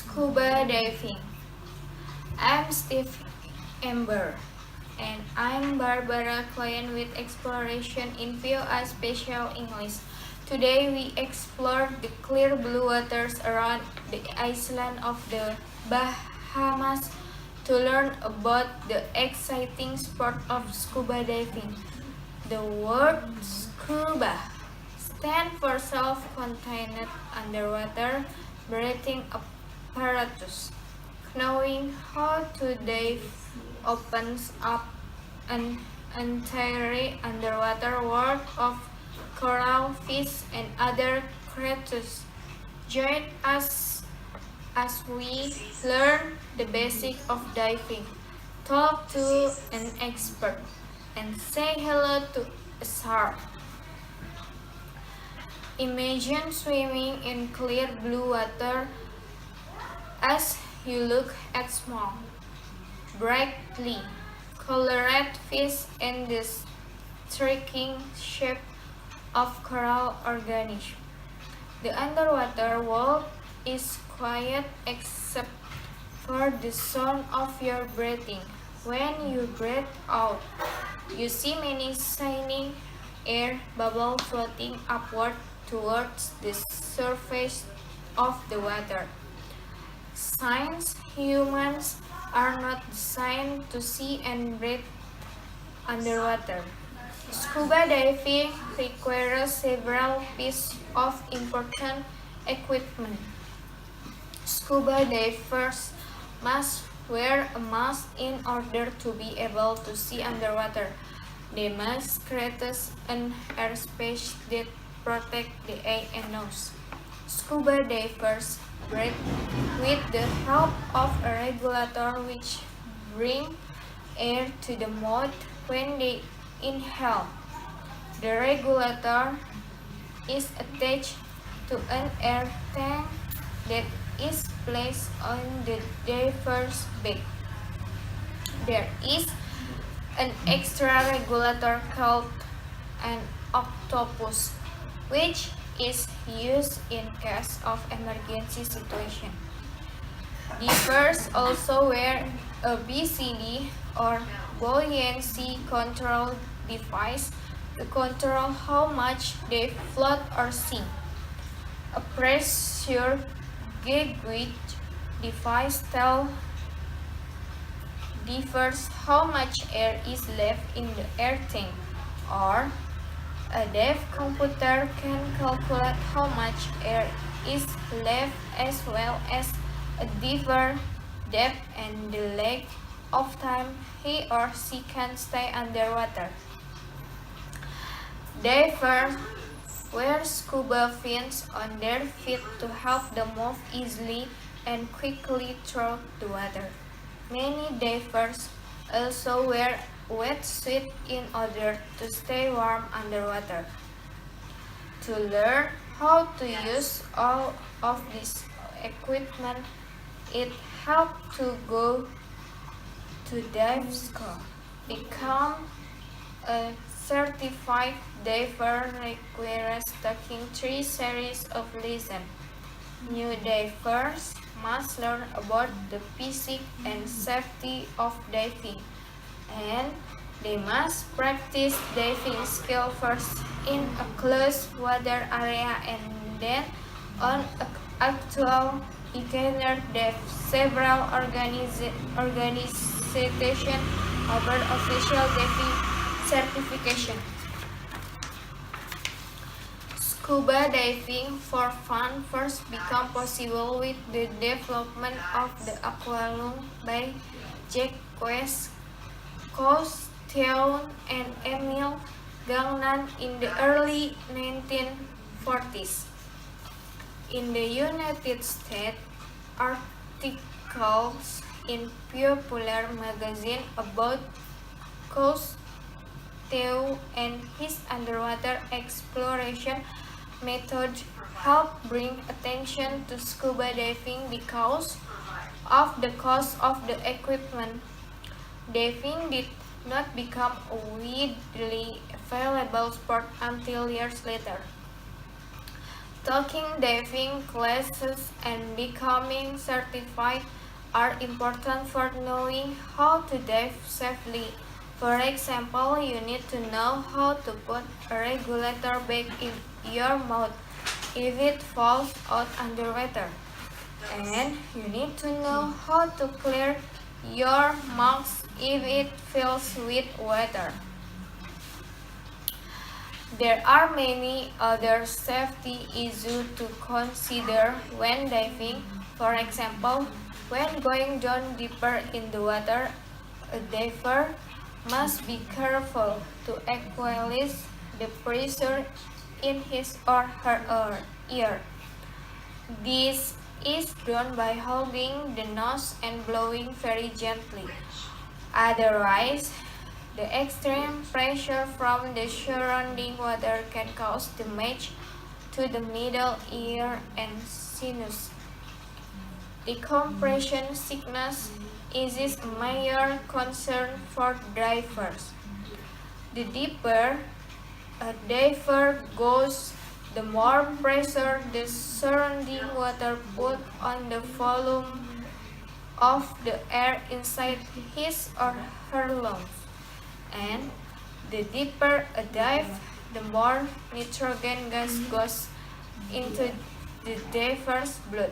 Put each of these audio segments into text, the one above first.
Scuba diving. I'm Steve Amber, and I'm Barbara client with Exploration in VOA Special English. Today we explore the clear blue waters around the island of the Bahamas to learn about the exciting sport of scuba diving. The word scuba stands for self-contained underwater breathing apparatus. Knowing how to dive opens up an entirely underwater world of coral, fish, and other creatures. Join us as we learn the basics of diving, talk to an expert, and say hello to a shark. Imagine swimming in clear blue water as you look at small, brightly colored fish and the striking shape of coral organisms. The underwater world is quiet except for the sound of your breathing. When you breathe out, you see many shiny air bubbles floating upward towards the surface of the water. Since humans are not designed to see and breathe underwater, scuba diving requires several pieces of important equipment. Scuba divers must wear a mask in order to be able to see underwater. They must create an airspace that protects the eye and nose. Scuba divers breathe with the help of a regulator which brings air to the mouth when they inhale. The regulator is attached to an air tank that is placed on the diver's back. There is an extra regulator called an octopus, which is used in case of emergency situation. Divers also wear a BCD or buoyancy control device to control how much they float or sink. A pressure gauge device tells divers how much air is left in the air tank, or a dive computer can calculate how much air is left as well as a diver depth and the length of time he or she can stay underwater. Divers wear scuba fins on their feet to help them move easily and quickly through the water. Many divers also wear wetsuit in order to stay warm underwater. To learn how to use all of this equipment, it helps to go to dive school. Become a certified diver requires taking 3 series of lessons. New divers must learn about the physics and safety of diving, and they must practice diving skill first in a closed water area and then on an actual beginner dive. Several organizations offer official diving certification. Scuba diving for fun first became possible with the development of the aquarium by Jacques Cousteau and Emile Gagnan in the early 1940s. In the United States, articles in popular magazine about Cousteau and his underwater exploration method helped bring attention to scuba diving because of the cost of the equipment. Diving did not become a widely available sport until years later. Taking diving classes and becoming certified are important for knowing how to dive safely. For example, you need to know how to put a regulator back in your mouth if it falls out underwater. And you need to know how to clear your mouth if it fills with water. There are many other safety issues to consider when diving. For example, when going down deeper in the water, a diver must be careful to equalize the pressure in his or her ear. This is done by holding the nose and blowing very gently. Otherwise, the extreme pressure from the surrounding water can cause damage to the middle ear and sinus. Decompression sickness is a major concern for divers. The deeper a diver goes, the more pressure the surrounding water puts on the volume of the air inside his or her lungs. And the deeper a dive, the more nitrogen gas goes into the diver's blood.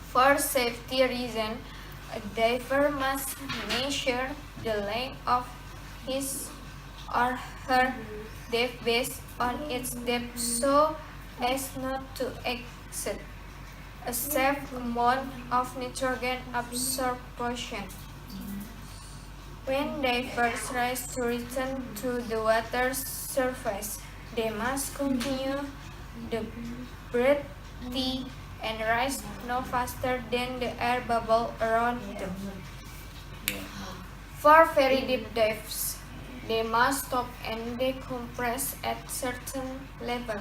For safety reasons, a diver must measure the length of his or her dive based on its depth so as not to exceed a safe amount of nitrogen absorption. When divers rise to return to the water's surface, they must continue the breathing and rise no faster than the air bubble around them. For very deep dives, they must stop and decompress at certain level.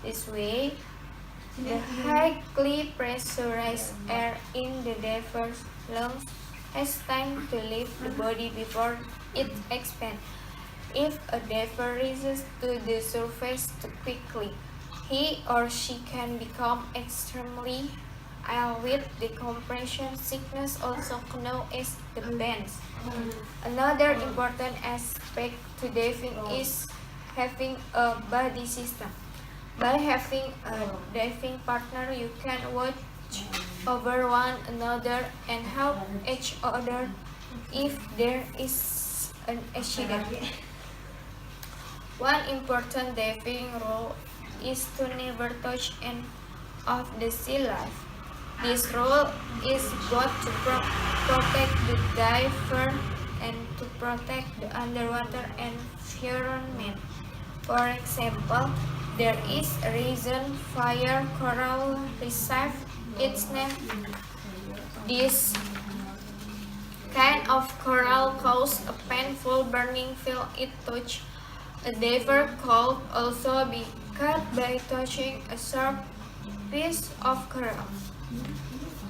This way, the highly pressurized air in the diver's lungs has time to leave the body before it expands. If a diver rises to the surface too quickly, he or she can become extremely ill with decompression sickness, also known as the bends. Another important aspect to diving is having a buddy system. By having a diving partner, you can watch over one another and help each other if there is an accident. One important diving rule is to never touch any of the sea life. This rule is both to protect the diver and to protect the underwater environment. For example, there is a reason fire coral reef its name. This kind of coral causes a painful burning feel it touch. A diver could also be cut by touching a sharp piece of coral.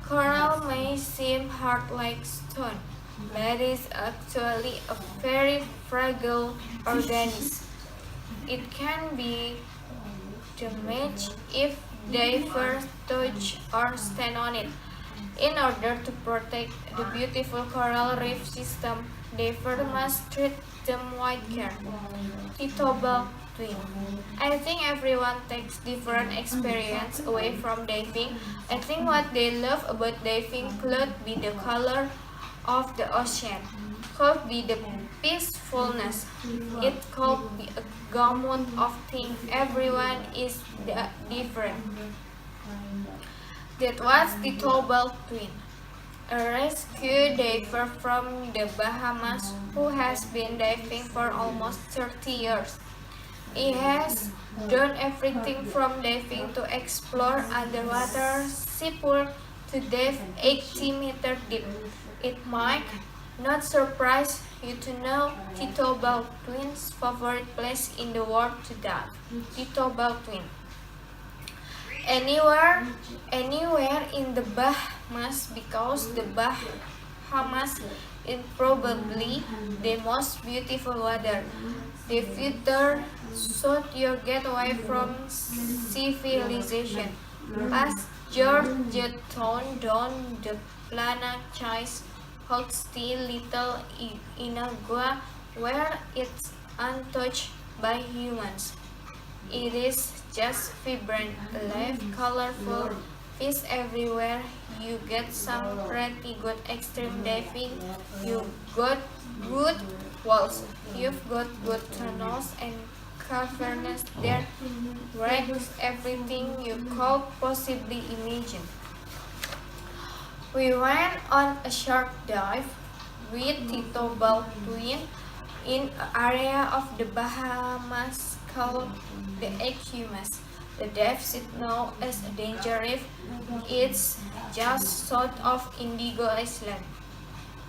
Coral may seem hard like stone, but is actually a very fragile organism. It can be damaged if divers touch or stand on it. In order to protect the beautiful coral reef system, divers must treat them with care. Titobal twin. I think everyone takes different experience away from diving. I think what they love about diving could be the color of the ocean, could be the peacefulness. It could be a gamut of things. Everyone is different. That was the Titobal twin, a rescue diver from the Bahamas who has been diving for almost 30 years. He has done everything from diving to explore underwater seaport to dive 80 meters deep. It might not surprise you to know Titobal twins' favorite place in the world to dive. Titobal twin. Anywhere in the Bahamas because the Bahamas is probably the most beautiful water. The filter should you get away from civilization. As Georgetown down the planet chase Hoxie little Inagua where it's untouched by humans. It is just vibrant, alive, colorful, fish everywhere. You get some pretty good extreme diving. You got good walls. You've got good tunnels and caverns there. Wrecks everything you could possibly imagine. We went on a shark dive with Tito Baldwin in an area of the Bahamas called the Ecumas. The dive is known as a danger reef. It's just south of Indigo Island.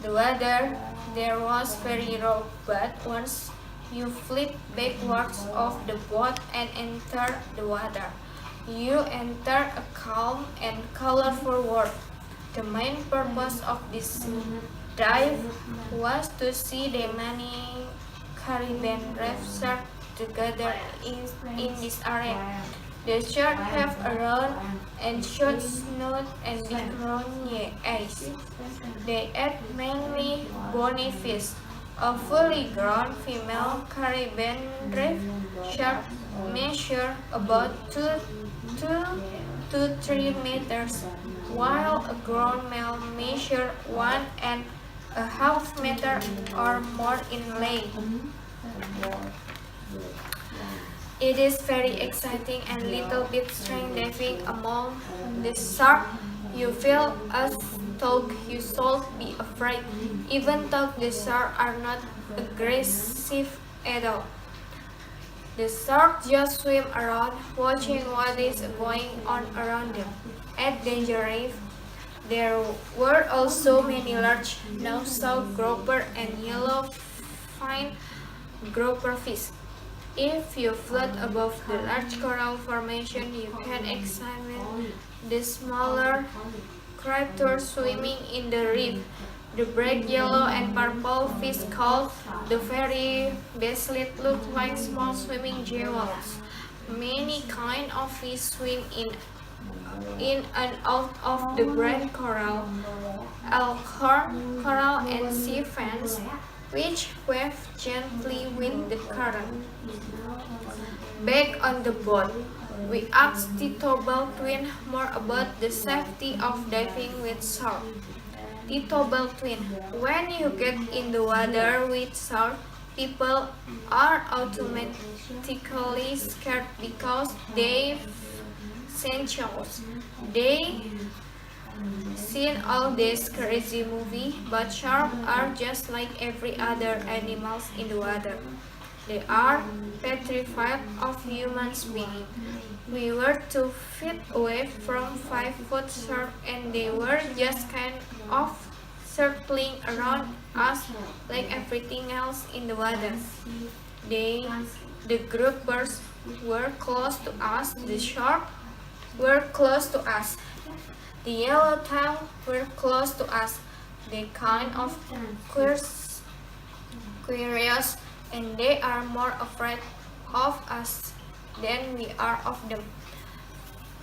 The weather there was very rough, but once you flip backwards off the boat and enter the water, you enter a calm and colorful world. The main purpose of this dive was to see the many Caribbean reef sharks together in this area. The sharks have a round and short snout and big round eyes. They eat mainly bony fish. A fully grown female Caribbean reef shark measures about 2 to 3 meters, while a grown male measures 1.5 meters or more in length. It is very exciting and little bit strange diving among the sharks. You feel as though you should be afraid, even though the sharks are not aggressive at all. The sharks just swim around, watching what is going on around them. At Danger Reef, there were also many large nose-saw grouper and yellowfin grouper fish. If you float above the large coral formation, you can examine the smaller creatures swimming in the reef. The bright yellow and purple fish called the fairy basslet look like small swimming jewels. Many kinds of fish swim in and out of the bright coral, elkhorn, coral, and sea fans, which wave gently with the current. Back on the boat, we asked Tito Baldwin more about the safety of diving with sharks. Tito Baldwin, when you get in the water with sharks, people are automatically scared because they've seen shows. They seen all these crazy movies, but sharks are just like every other animals in the water. They are petrified of human beings. We were 2 feet away from 5-foot sharks and they were just kind of circling around us like everything else in the water. The groupers were close to us, the sharks were close to us. The yellowtail were close to us. They kind of curious and they are more afraid of us than we are of them.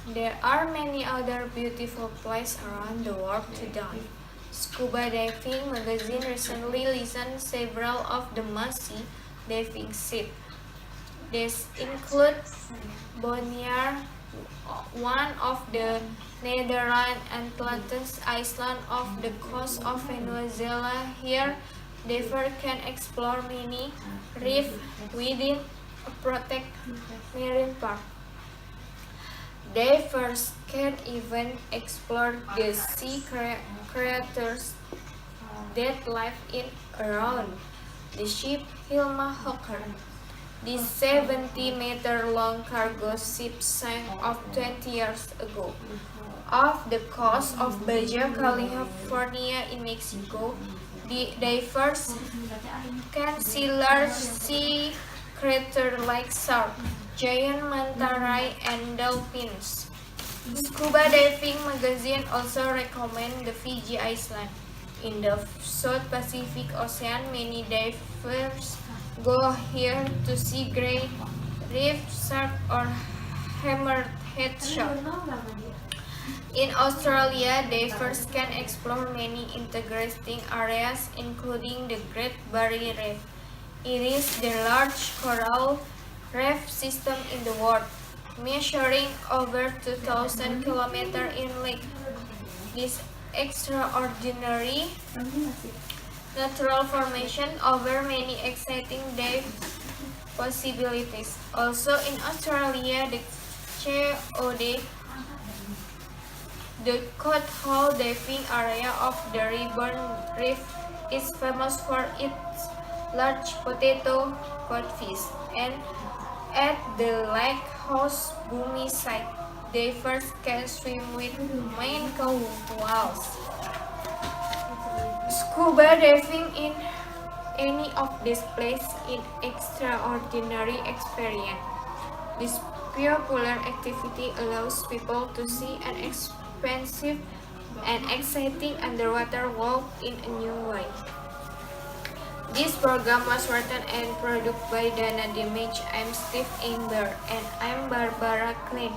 There are many other beautiful places around the world to dive. Scuba Diving magazine recently listed several of the must-see diving sites. These include Bonaire, one of the Netherlands, and Atlantis Island off the coast of Venezuela. Here, divers can explore many reefs within a protected marine park. Divers can even explore the sea creatures that live in around the ship Hilma Hawker. This 70-meter-long cargo ship sank off 20 years ago. Off the coast of Baja California in Mexico, the divers can see large sea creatures like sharks, giant manta ray, and dolphins. Scuba Diving magazine also recommends the Fiji Island. In the South Pacific Ocean, many divers go here to see great reef shark or hammerhead shark. In Australia, divers can explore many interesting areas, including the Great Barrier Reef. It is the largest coral reef system in the world, measuring over 2,000 kilometers in length. This extraordinary natural formation offers many exciting dive possibilities. Also in Australia, the COD, the coastal diving area of the Ribbon Reef, is famous for its large potato codfish, and at the Lighthouse Bumi site, divers can swim with main whales. Scuba diving in any of these places is extraordinary experience. This popular activity allows people to see an expensive and exciting underwater world in a new way. This program was written and produced by Dana Damage. I'm Steve Amber and I'm Barbara Klein.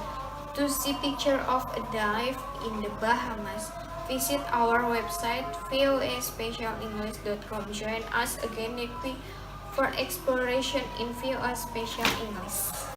To see picture of a dive in the Bahamas, visit our website voaspecialenglish.com. Join us again next week for exploration in VOA Special English.